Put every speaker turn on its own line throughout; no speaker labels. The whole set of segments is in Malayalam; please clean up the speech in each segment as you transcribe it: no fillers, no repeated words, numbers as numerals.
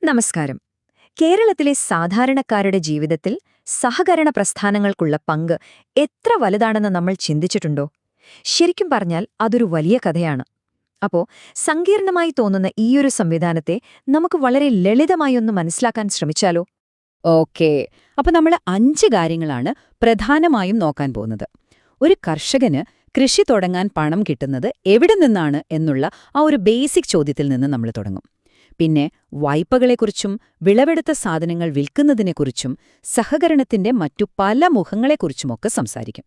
നമസ്കാരം. കേരളത്തിലെ സാധാരണക്കാരുടെ ജീവിതത്തിൽ സഹകരണ പ്രസ്ഥാനങ്ങൾക്കുള്ള പങ്ക് എത്ര വലുതാണെന്ന് നമ്മൾ ചിന്തിച്ചിട്ടുണ്ടോ? ശരിക്കും പറഞ്ഞാൽ അതൊരു വലിയ കഥയാണ്. അപ്പോ സങ്കീർണമായി തോന്നുന്ന ഈയൊരു സംവിധാനത്തെ നമുക്ക് വളരെ ലളിതമായി ഒന്ന് മനസ്സിലാക്കാൻ ശ്രമിച്ചാലോ?
ഓക്കേ. അപ്പൊ നമ്മൾ 5 കാര്യങ്ങളാണ് പ്രധാനമായും നോക്കാൻ പോകുന്നത്. ഒരു കർഷകന് കൃഷി തുടങ്ങാൻ പണം കിട്ടുന്നത് എവിടെ നിന്നാണ് എന്നുള്ള ആ ഒരു ബേസിക് ചോദ്യത്തിൽ നിന്ന് നമ്മൾ തുടങ്ങും. പിന്നെ വായ്പകളെക്കുറിച്ചും വിളവെടുത്ത സാധനങ്ങൾ വിൽക്കുന്നതിനെക്കുറിച്ചും സഹകരണത്തിന്റെ മറ്റു പല മുഖങ്ങളെക്കുറിച്ചുമൊക്കെ സംസാരിക്കും.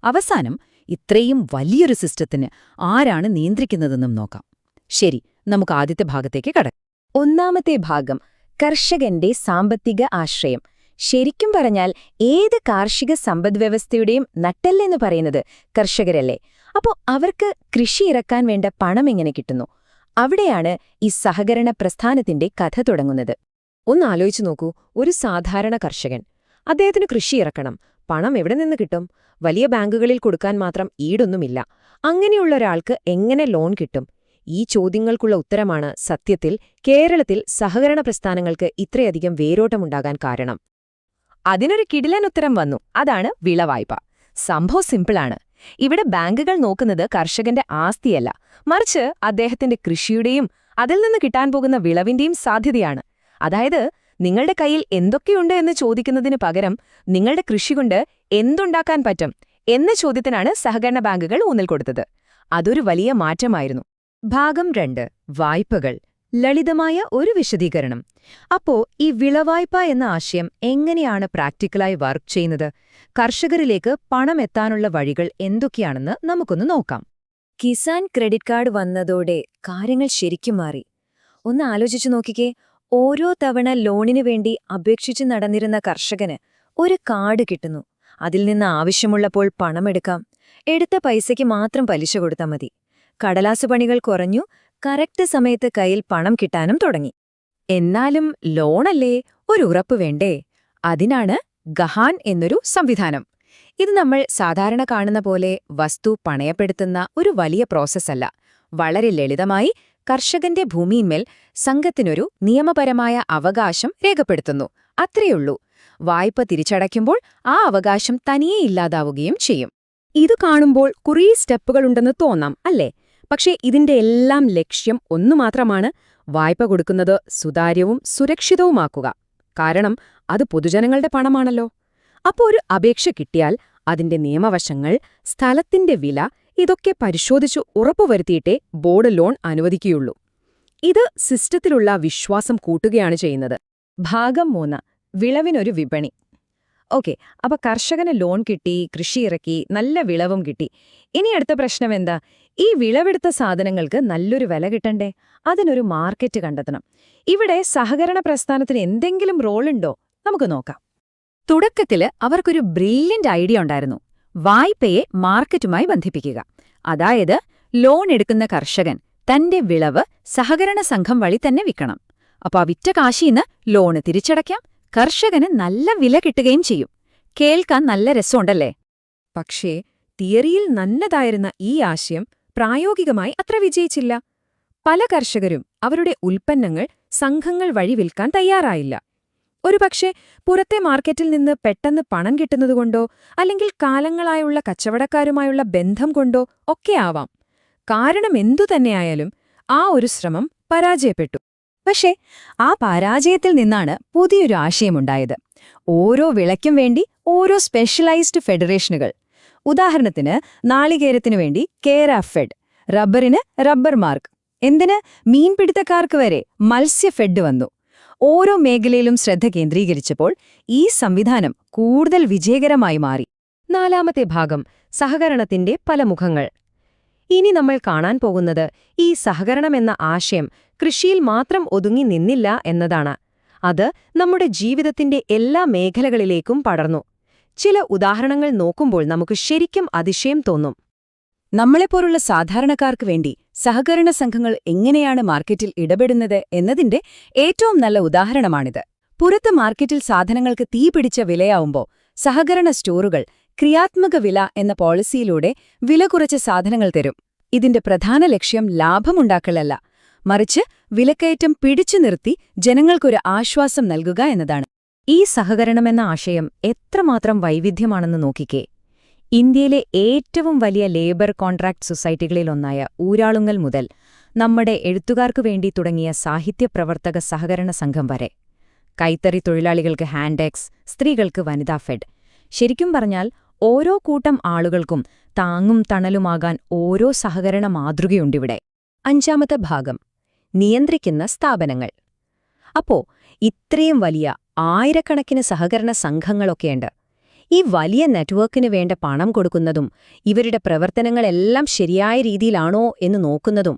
അവസാനം ഇത്രയും വലിയൊരു സിസ്റ്റത്തിന് ആരാണ് നിയന്ത്രിക്കുന്നതെന്നും നോക്കാം. ശരി, നമുക്ക് ആദ്യത്തെ ഭാഗത്തേക്ക് കടക്കാം.
ഒന്നാമത്തെ ഭാഗം കർഷകന്റെ സാമ്പത്തിക ആശ്രയം. ശരിക്കും പറഞ്ഞാൽ ഏത് കാർഷിക സമ്പദ്വ്യവസ്ഥയുടെയും നട്ടെല്ലെന്ന് പറയുന്നത് കർഷകരല്ലേ? അപ്പോ അവർക്ക് കൃഷി ഇറക്കാൻ വേണ്ട പണം എങ്ങനെ കിട്ടുന്നു? അവിടെയാണ് ഈ സഹകരണ പ്രസ്ഥാനത്തിന്റെ കഥ തുടങ്ങുന്നത്.
ഒന്ന് ആലോചിച്ചു നോക്കൂ, ഒരു സാധാരണ കർഷകൻ. അദ്ദേഹത്തിന് കൃഷി ഇറക്കണം. പണം എവിടെ നിന്ന് കിട്ടും? വലിയ ബാങ്കുകളിൽ കൊടുക്കാൻ മാത്രം ഈടൊന്നുമില്ല. അങ്ങനെയുള്ള ഒരാൾക്ക് എങ്ങനെ ലോൺ കിട്ടും? ഈ ചോദ്യങ്ങൾക്കുള്ള ഉത്തരമാണ് സത്യത്തിൽ കേരളത്തിൽ സഹകരണ പ്രസ്ഥാനങ്ങൾക്ക് ഇത്രയധികം വേരോട്ടമുണ്ടാകാൻ കാരണം.
അതിനൊരു കിടിലൻ ഉത്തരം വന്നു. അതാണ് വിളവായ്പ. സംഭവം സിമ്പിളാണ്. ഇവിടെ ബാങ്കുകൾ നോക്കുന്നത് കർഷകന്റെ ആസ്തിയല്ല, മറിച്ച് അദ്ദേഹത്തിന്റെ കൃഷിയുടെയും അതിൽ നിന്ന് കിട്ടാൻ പോകുന്ന വിളവിന്റെയും സാധ്യതയാണ്. അതായത് നിങ്ങളുടെ കയ്യിൽ എന്തൊക്കെയുണ്ട് എന്ന് ചോദിക്കുന്നതിന് പകരം നിങ്ങളുടെ കൃഷികൊണ്ട് എന്തുണ്ടാക്കാൻ പറ്റും എന്ന ചോദ്യത്തിനാണ് സഹകരണ ബാങ്കുകൾ ഊന്നൽ കൊടുത്തത്. അതൊരു വലിയ മാറ്റമായിരുന്നു. ഭാഗം 2. വായ്പകൾ. ലളിതമായ ഒരു വിശദീകരണം. അപ്പോ ഈ വിളവായ്പ എന്ന ആശയം എങ്ങനെയാണ് പ്രാക്ടിക്കലായി വർക്ക് ചെയ്യുന്നത്? കർഷകരിലേക്ക് പണം എത്താനുള്ള വഴികൾ എന്തൊക്കെയാണെന്ന് നമുക്കൊന്ന് നോക്കാം. കിസാൻ ക്രെഡിറ്റ് കാർഡ് വന്നതോടെ കാര്യങ്ങൾ ശരിക്കും മാറി. ഒന്ന് ആലോചിച്ചു നോക്കിക്കേ. ഓരോ തവണ ലോണിനു വേണ്ടി അപേക്ഷിച്ച് നടന്നിരുന്ന കർഷകന് ഒരു കാർഡ് കിട്ടുന്നു. അതിൽ നിന്ന് ആവശ്യമുള്ളപ്പോൾ പണമെടുക്കാം. എടുത്ത പൈസയ്ക്ക് മാത്രം പലിശ കൊടുത്താൽ മതി. കടലാസ് പണികൾ കുറഞ്ഞു. കറക്റ്റ് സമയത്ത് കയ്യിൽ പണം കിട്ടാനും തുടങ്ങി. എന്നാലും ലോണല്ലേ, ഒരു ഉറപ്പ് വേണ്ടേ? അതിനാണ് ഗഹാൻ എന്നൊരു സംവിധാനം. ഇത് നമ്മൾ സാധാരണ കാണുന്ന പോലെ വസ്തു പണയപ്പെടുത്തുന്ന ഒരു വലിയ പ്രോസസ്സല്ല. വളരെ ലളിതമായി കർഷകന്റെ ഭൂമിയിന്മേൽ സംഘത്തിനൊരു നിയമപരമായ അവകാശം രേഖപ്പെടുത്തുന്നു. അത്രയുള്ളൂ. വായ്പ തിരിച്ചടയ്ക്കുമ്പോൾ ആ അവകാശം തനിയെ ഇല്ലാതാവുകയും ചെയ്യും.
ഇത് കാണുമ്പോൾ കുറേ സ്റ്റെപ്പുകളുണ്ടെന്ന് തോന്നാം, അല്ലേ? പക്ഷേ ഇതിന്റെ എല്ലാം ലക്ഷ്യം ഒന്നുമാത്രമാണ്: വായ്പ കൊടുക്കുന്നത് സുതാര്യവും സുരക്ഷിതവുമാക്കുക. കാരണം അത് പൊതുജനങ്ങളുടെ പണമാണല്ലോ. അപ്പോൾ ഒരു അപേക്ഷ കിട്ടിയാൽ അതിന്റെ നിയമവശങ്ങൾ, സ്ഥലത്തിന്റെ വില, ഇതൊക്കെ പരിശോധിച്ചു ഉറപ്പുവരുത്തിയിട്ടേ ബോർഡ് ലോൺ അനുവദിക്കുകയുള്ളൂ. ഇത് സിസ്റ്റത്തിലുള്ള വിശ്വാസം കൂട്ടുകയാണ് ചെയ്യുന്നത്.
ഭാഗം 3. വിളവിനൊരു വിപണി. ഓക്കെ, അപ്പൊ കർഷകന് ലോൺ കിട്ടി, കൃഷി ഇറക്കി, നല്ല വിളവും കിട്ടി. ഇനി അടുത്ത പ്രശ്നം എന്താ? ഈ വിളവെടുത്ത സാധനങ്ങൾക്ക് നല്ലൊരു വില കിട്ടണ്ടേ? അതിനൊരു മാർക്കറ്റ് കണ്ടെത്തണം. ഇവിടെ സഹകരണ പ്രസ്ഥാനത്തിന് എന്തെങ്കിലും റോളുണ്ടോ? നമുക്ക് നോക്കാം.
തുടക്കത്തില് അവർക്കൊരു ബ്രില്യന്റ് ഐഡിയ ഉണ്ടായിരുന്നു. വായ്പയെ മാർക്കറ്റുമായി ബന്ധിപ്പിക്കുക. അതായത് ലോൺ എടുക്കുന്ന കർഷകൻ തന്റെ വിളവ് സഹകരണ സംഘം വഴി തന്നെ വിൽക്കണം. അപ്പൊ ആ വിറ്റ കാശീന്ന് ലോണ് തിരിച്ചടയ്ക്കാം. കർഷകന് നല്ല വില കിട്ടുകയും ചെയ്യും. കേൾക്കാൻ നല്ല രസമുണ്ടല്ലേ?
പക്ഷേ തിയറിയിൽ നല്ലതായിരുന്ന ഈ ആശയം പ്രായോഗികമായി അത്ര വിജയിച്ചില്ല. പല കർഷകരും അവരുടെ ഉൽപ്പന്നങ്ങൾ സംഘങ്ങൾ വഴി വിൽക്കാൻ തയ്യാറായില്ല. ഒരുപക്ഷെ പുറത്തെ മാർക്കറ്റിൽ നിന്ന് പെട്ടെന്ന് പണം കിട്ടുന്നതുകൊണ്ടോ അല്ലെങ്കിൽ കാലങ്ങളായുള്ള കച്ചവടക്കാരുമായുള്ള ബന്ധം കൊണ്ടോ ഒക്കെ ആവാം. കാരണം എന്തുതന്നെയായാലും ആ ഒരു ശ്രമം പരാജയപ്പെട്ടു.
പക്ഷേ ആ പരാജയത്തിൽ നിന്നാണ് പുതിയൊരു ആശയമുണ്ടായത്. ഓരോ വിളയ്ക്കും വേണ്ടി ഓരോ സ്പെഷ്യലൈസ്ഡ് ഫെഡറേഷനുകൾ. ഉദാഹരണത്തിന് നാളികേരത്തിനു വേണ്ടി കേരഫെഡ്, റബ്ബറിന് റബ്ബർ മാർക്ക്, എന്തിന് മീൻപിടുത്തക്കാർക്ക് വരെ മത്സ്യഫെഡ് വന്നു. ഓരോ മേഖലയിലും ശ്രദ്ധ കേന്ദ്രീകരിച്ചപ്പോൾ ഈ സംവിധാനം കൂടുതൽ വിജയകരമായി മാറി.
4ാമത്തെ ഭാഗം സഹകരണത്തിന്റെ പല മുഖങ്ങൾ. ഇനി നമ്മൾ കാണാൻ പോകുന്നത് ഈ സഹകരണമെന്ന ആശയം കൃഷിയിൽ മാത്രം ഒതുങ്ങി നിന്നില്ല എന്നതാണ്. അത് നമ്മുടെ ജീവിതത്തിന്റെ എല്ലാ മേഖലകളിലേക്കും പടർന്നു. ചില ഉദാഹരണങ്ങൾ നോക്കുമ്പോൾ നമുക്ക് ശരിക്കും അതിശയം തോന്നും.
നമ്മളെപ്പോലുള്ള സാധാരണക്കാർക്ക് വേണ്ടി സഹകരണ സംഘങ്ങൾ എങ്ങനെയാണ് മാർക്കറ്റിൽ ഇടപെടുന്നത് എന്നതിന്റെ ഏറ്റവും നല്ല ഉദാഹരണമാണിത്. പുറത്ത് മാർക്കറ്റിൽ സാധനങ്ങൾക്ക് തീപിടിച്ച വിലയാവുമ്പോൾ സഹകരണ സ്റ്റോറുകൾ ക്രിയാത്മക വില എന്ന പോളിസിയിലൂടെ വില കുറച്ച സാധനങ്ങൾ തരും. ഇതിന്റെ പ്രധാന ലക്ഷ്യം ലാഭമുണ്ടാക്കലല്ല, മറിച്ച് വിലക്കയറ്റം പിടിച്ചു നിർത്തി ജനങ്ങൾക്കൊരു ആശ്വാസം നൽകുക എന്നതാണ്.
ഈ സഹകരണമെന്ന ആശയം എത്രമാത്രം വൈവിധ്യമാണെന്ന് നോക്കിക്കേ. ഇന്ത്യയിലെ ഏറ്റവും വലിയ ലേബർ കോൺട്രാക്ട് സൊസൈറ്റികളിലൊന്നായ ഊരാളുങ്ങൽ മുതൽ നമ്മുടെ എഴുത്തുകാർക്കു വേണ്ടി തുടങ്ങിയ സാഹിത്യപ്രവർത്തക സഹകരണ സംഘം വരെ, കൈത്തറി തൊഴിലാളികൾക്ക് ഹാൻഡെക്സ്, സ്ത്രീകൾക്ക് വനിതാ ഫെഡ്. ശരിക്കും പറഞ്ഞാൽ ഓരോ കൂട്ടം ആളുകൾക്കും താങ്ങും തണലുമാകാൻ ഓരോ സഹകരണ മാതൃകയുണ്ടിവിടെ. 5ാമത്തെ ഭാഗം, നിയന്ത്രിക്കുന്ന സ്ഥാപനങ്ങൾ. അപ്പോ ഇത്രയും വലിയ ആയിരക്കണക്കിന് സഹകരണ സംഘങ്ങളൊക്കെയുണ്ട്. ഈ വലിയ നെറ്റ്വർക്കിന് വേണ്ട പണം കൊടുക്കുന്നതും ഇവരുടെ പ്രവർത്തനങ്ങളെല്ലാം ശരിയായ രീതിയിലാണോ എന്ന് നോക്കുന്നതും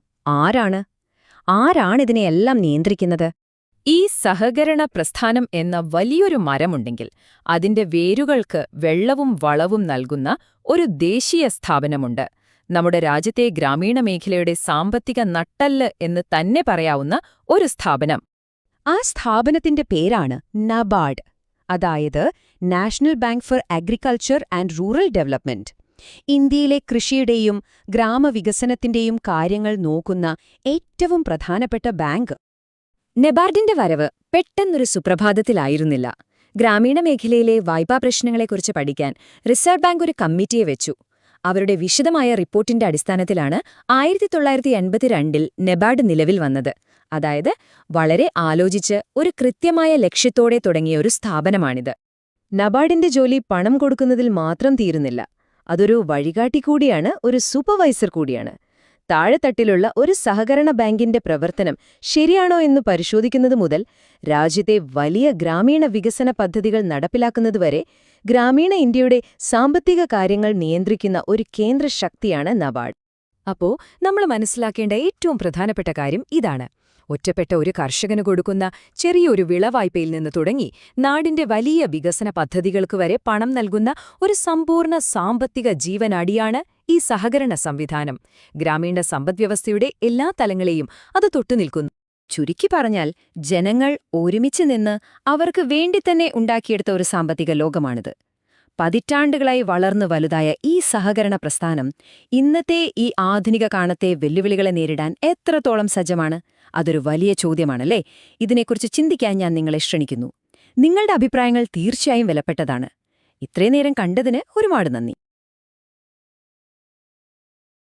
ആരാണിതിനെയെല്ലാം നിയന്ത്രിക്കുന്നത്?
ഈ സഹകരണ പ്രസ്ഥാനം എന്ന വലിയൊരു മരമുണ്ടെങ്കിൽ അതിന്റെ വേരുകൾക്ക് വെള്ളവും വളവും നൽകുന്ന ഒരു ദേശീയ സ്ഥാപനമുണ്ട്. നമ്മുടെ രാജ്യത്തെ ഗ്രാമീണ മേഖലയുടെ സാമ്പത്തിക നട്ടെല്ല് എന്ന് തന്നെ പറയാവുന്ന ഒരു സ്ഥാപനം.
ആ സ്ഥാപനത്തിന്റെ പേരാണ് നബാർഡ്, അതായത് national bank for agriculture and rural development. ഇന്ത്യയിലെ കൃഷിയുടെയും ഗ്രാമവികസനത്തിന്റെയും കാര്യങ്ങൾ നോക്കുന്ന ഏറ്റവും പ്രധാനപ്പെട്ട ബാങ്ക്. നബാർഡിന്റെ വരവ് പെട്ടെന്നൊരു സുപ്രഭാതത്തിലായിരുന്നില്ല. ഗ്രാമീണ മേഖലയിലെ വായ്പാ പ്രശ്നങ്ങളെക്കുറിച്ച് പഠിക്കാൻ റിസർവ് ബാങ്ക് ഒരു കമ്മിറ്റിയെ വെച്ചു. അവരുടെ വിശദമായ റിപ്പോർട്ടിന്റെ അടിസ്ഥാനത്തിലാണ് 1982 നബാർഡ് നിലവിൽ വന്നത്. അതായത് വളരെ ആലോചിച്ച് ഒരു കൃത്യമായ ലക്ഷ്യത്തോടെ തുടങ്ങിയ ഒരു സ്ഥാപനമാണിത്. നബാർഡിന്റെ ജോലി പണം കൊടുക്കുന്നതിൽ മാത്രം തീരുന്നില്ല. അതൊരു വഴികാട്ടി കൂടിയാണ്, ഒരു സൂപ്പർവൈസർ കൂടിയാണ്. താഴെത്തട്ടിലുള്ള ഒരു സഹകരണ ബാങ്കിന്റെ പ്രവർത്തനം ശരിയാണോ എന്ന് പരിശോധിക്കുന്നത് മുതൽ രാജ്യത്തെ വലിയ ഗ്രാമീണ വികസന പദ്ധതികൾ നടപ്പിലാക്കുന്നതുവരെ ഗ്രാമീണ ഇന്ത്യയുടെ സാമ്പത്തിക കാര്യങ്ങൾ നിയന്ത്രിക്കുന്ന ഒരു കേന്ദ്ര ശക്തിയാണ് നബാർഡ്. അപ്പോ നമ്മൾ മനസ്സിലാക്കേണ്ട ഏറ്റവും പ്രധാനപ്പെട്ട കാര്യം ഇതാണ്. ഒറ്റപ്പെട്ട ഒരു കർഷകന് കൊടുക്കുന്ന ചെറിയൊരു വിളവായ്പയിൽ നിന്ന് തുടങ്ങി നാടിന്റെ വലിയ വികസന പദ്ധതികൾക്ക് വരെ പണം നൽകുന്ന ഒരു സമ്പൂർണ്ണ സാമ്പത്തിക ജീവനടിയാണ് ഈ സഹകരണ സംവിധാനം. ഗ്രാമീണ സമ്പദ്വ്യവസ്ഥയുടെ എല്ലാ തലങ്ങളെയും അത് തൊട്ടുനിൽക്കുന്നു. ചുരുക്കി പറഞ്ഞാൽ ജനങ്ങൾ ഒരുമിച്ച് നിന്ന് അവർക്ക് വേണ്ടിത്തന്നെ ഉണ്ടാക്കിയെടുത്ത ഒരു സാമ്പത്തിക ലോകമാണിത്. പതിറ്റാണ്ടുകളായി വളർന്നു വലുതായ ഈ സഹകരണ പ്രസ്ഥാനം ഇന്നത്തെ ഈ ആധുനിക കാലത്തെ വെല്ലുവിളികളെ നേരിടാൻ എത്രത്തോളം സജ്ജമാണ്? അതൊരു വലിയ ചോദ്യമാണല്ലേ? ഇതിനെക്കുറിച്ച് ചിന്തിക്കാൻ ഞാൻ നിങ്ങളെ ക്ഷണിക്കുന്നു. നിങ്ങളുടെ അഭിപ്രായങ്ങൾ തീർച്ചയായും വിലപ്പെട്ടതാണ്. ഇത്രയും നേരം കണ്ടതിന് ഒരുപാട് നന്ദി.